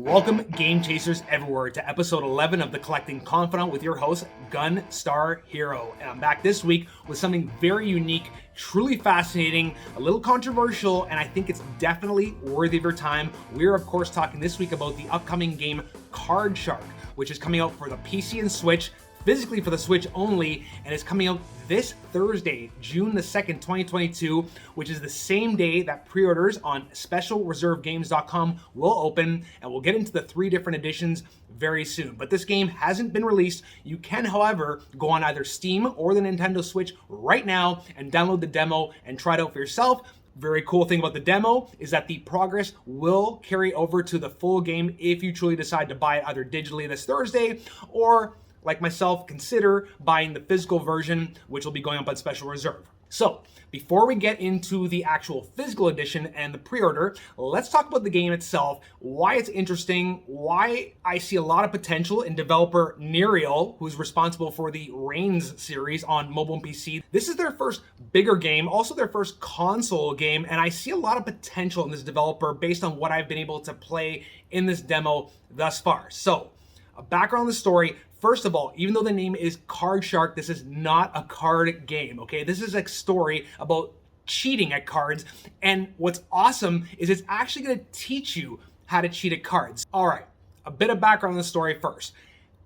Welcome, game chasers everywhere, to episode 11 of The Collecting Confidant with your host, GunstarHero. And I'm back this week with something very unique, truly fascinating, a little controversial, and I think it's definitely worthy of your time. We're, of course, talking this week about the upcoming game Card Shark, which is coming out for the PC and Switch, physically for the Switch only, and it's coming out this Thursday, June the 2nd, 2022, which is the same day that pre-orders on specialreservegames.com will open, and we'll get into the 3 different editions very soon. But this game hasn't been released. You can, however, go on either Steam or the Nintendo Switch right now and download the demo and try it out for yourself. Very cool thing about the demo is that the progress will carry over to the full game if you truly decide to buy it either digitally this Thursday or, like myself, consider buying the physical version, which will be going up on Special Reserve. So, before we get into the actual physical edition and the pre-order, let's talk about the game itself, why it's interesting, why I see a lot of potential in developer Nerial, who's responsible for the Reigns series on mobile and PC. This is their first bigger game, also their first console game, and I see a lot of potential in this developer based on what I've been able to play in this demo thus far. So, a background on the story. First of all, even though the name is Card Shark, this is not a card game, okay? This is a story about cheating at cards, and what's awesome is it's actually gonna teach you how to cheat at cards. All right, a bit of background on the story first.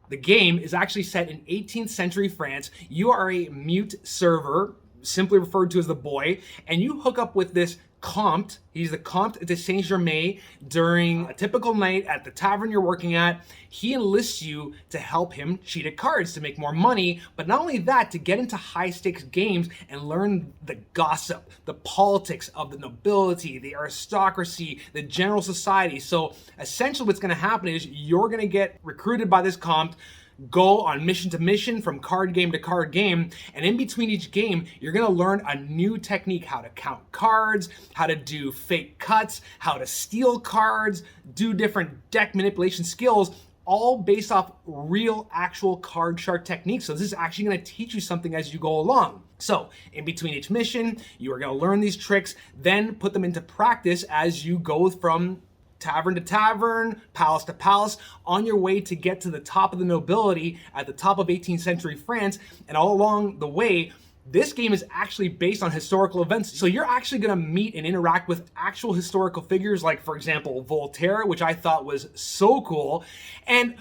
The game is actually set in 18th century France. You are a mute server, simply referred to as the boy, and you hook up with this Comte. He's the Comte de Saint-Germain during a typical night at the tavern you're working at. He enlists you to help him cheat at cards to make more money, but not only that, to get into high stakes games and learn the gossip, the politics of the nobility, the aristocracy, the general society. So essentially what's gonna happen is you're gonna get recruited by this Comte, go on mission to mission from card game to card game, and in between each game you're going to learn a new technique, how to count cards, how to do fake cuts, how to steal cards, do different deck manipulation skills, all based off real actual Card Shark techniques. So this is actually going to teach you something as you go along. So in between each mission you are going to learn these tricks, then put them into practice as you go from tavern to tavern, palace to palace, on your way to get to the top of the nobility at the top of 18th century France. And all along the way, this game is actually based on historical events. So you're actually gonna meet and interact with actual historical figures, like, for example, Voltaire, which I thought was so cool. And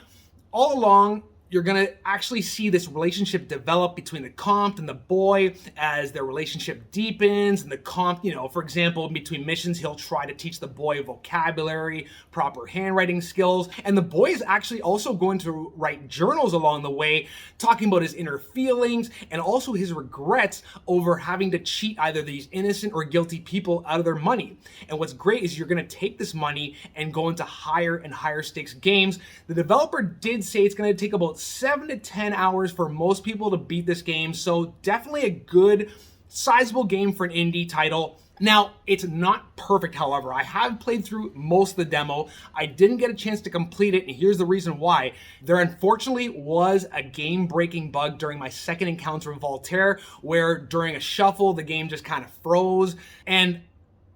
all along, you're gonna actually see this relationship develop between the Comte and the boy as their relationship deepens. And the Comte, for example, in between missions, he'll try to teach the boy vocabulary, proper handwriting skills. And the boy is actually also going to write journals along the way, talking about his inner feelings and also his regrets over having to cheat either these innocent or guilty people out of their money. And what's great is you're gonna take this money and go into higher and higher stakes games. The developer did say it's gonna take about 7 to 10 hours for most people to beat this game, so definitely a good, sizable game for an indie title. Now, it's not perfect, however. I have played through most of the demo. I didn't get a chance to complete it, and here's the reason why. There unfortunately was a game-breaking bug during my second encounter with Voltaire, where during a shuffle, the game just kind of froze, and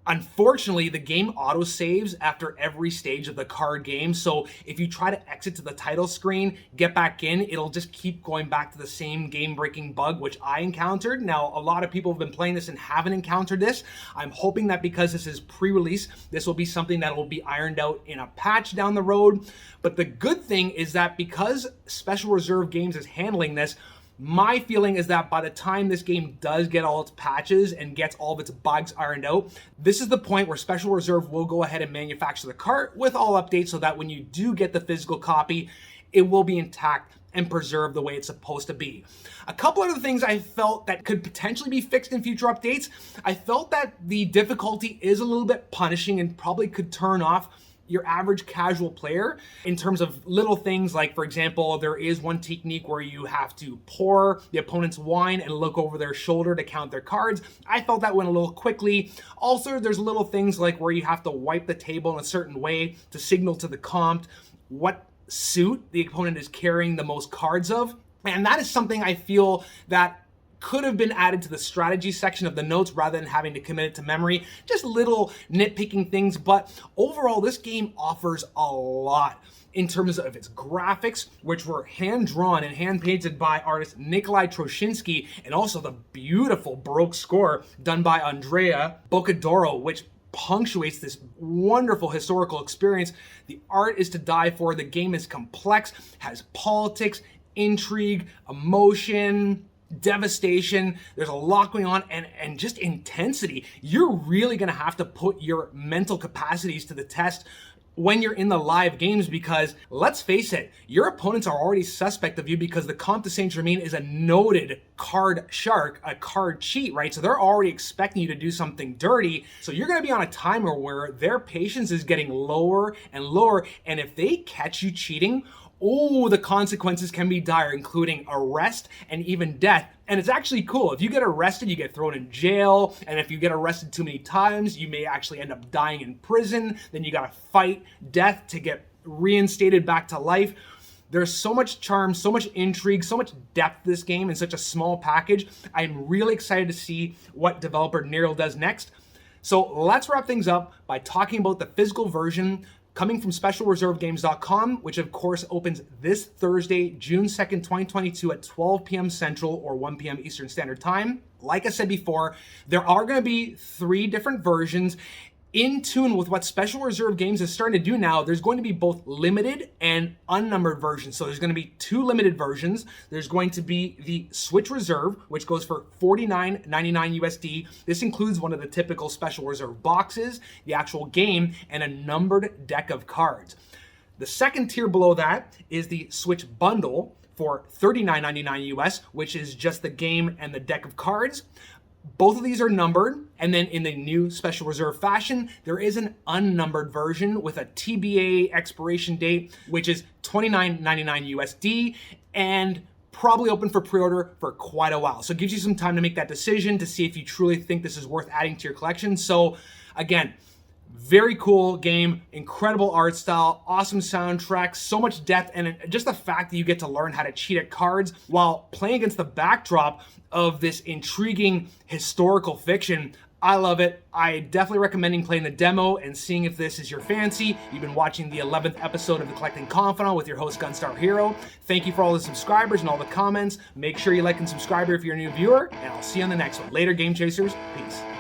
unfortunately, the game auto-saves after every stage of the card game, so if you try to exit to the title screen, get back in, it'll just keep going back to the same game-breaking bug, which I encountered. Now, a lot of people have been playing this and haven't encountered this. I'm hoping that because this is pre-release, this will be something that will be ironed out in a patch down the road. But the good thing is that because Special Reserve Games is handling this, my feeling is that by the time this game does get all its patches and gets all of its bugs ironed out, this is the point where Special Reserve will go ahead and manufacture the cart with all updates so that when you do get the physical copy, it will be intact and preserved the way it's supposed to be. A couple other things I felt that could potentially be fixed in future updates. I felt that the difficulty is a little bit punishing and probably could turn off your average casual player in terms of little things like, for example, there is one technique where you have to pour the opponent's wine and look over their shoulder to count their cards. I felt that went a little quickly. Also, there's little things like where you have to wipe the table in a certain way to signal to the Comte what suit the opponent is carrying the most cards of. And that is something I feel that could have been added to the strategy section of the notes rather than having to commit it to memory. Just little nitpicking things, but overall this game offers a lot in terms of its graphics, which were hand-drawn and hand-painted by artist Nikolai Troshinsky, and also the beautiful Baroque score done by Andrea Boccadoro, which punctuates this wonderful historical experience. The art is to die for. The game is complex, has politics, intrigue, emotion, devastation. There's a lot going on, and just intensity. You're really gonna have to put your mental capacities to the test when you're in the live games, because let's face it, your opponents are already suspect of you because the Comte de Saint-Germain is a noted card shark, a card cheat, right? So they're already expecting you to do something dirty. So you're gonna be on a timer where their patience is getting lower and lower, and if they catch you cheating, oh, the consequences can be dire, including arrest and even death. And it's actually cool. If you get arrested, you get thrown in jail. And if you get arrested too many times, you may actually end up dying in prison. Then you gotta fight death to get reinstated back to life. There's so much charm, so much intrigue, so much depth to this game in such a small package. I'm really excited to see what developer Nerial does next. So let's wrap things up by talking about the physical version coming from specialreservegames.com, which of course opens this Thursday, June 2nd, 2022 at 12 p.m. Central or 1 p.m. Eastern Standard Time. Like I said before, there are going to be 3 different versions. In tune with what Special Reserve Games is starting to do now, there's going to be both limited and unnumbered versions. So there's going to be 2 limited versions. There's going to be the Switch Reserve, which goes for $49.99 USD. This includes one of the typical Special Reserve boxes, the actual game, and a numbered deck of cards. The second tier below that is the Switch Bundle for $39.99 US, which is just the game and the deck of cards. Both of these are numbered, and then in the new Special Reserve fashion, there is an unnumbered version with a TBA expiration date, which is $29.99 USD, and probably open for pre-order for quite a while. So it gives you some time to make that decision to see if you truly think this is worth adding to your collection. So again, very cool game, incredible art style, awesome soundtrack, so much depth, and just the fact that you get to learn how to cheat at cards while playing against the backdrop of this intriguing historical fiction. I love it. I definitely recommend playing the demo and seeing if this is your fancy. You've been watching the 11th episode of The Collecting Confidant with your host, GunstarHero. Thank you for all the subscribers and all the comments. Make sure you like and subscribe if you're a new viewer, and I'll see you on the next one. Later, Game Chasers. Peace.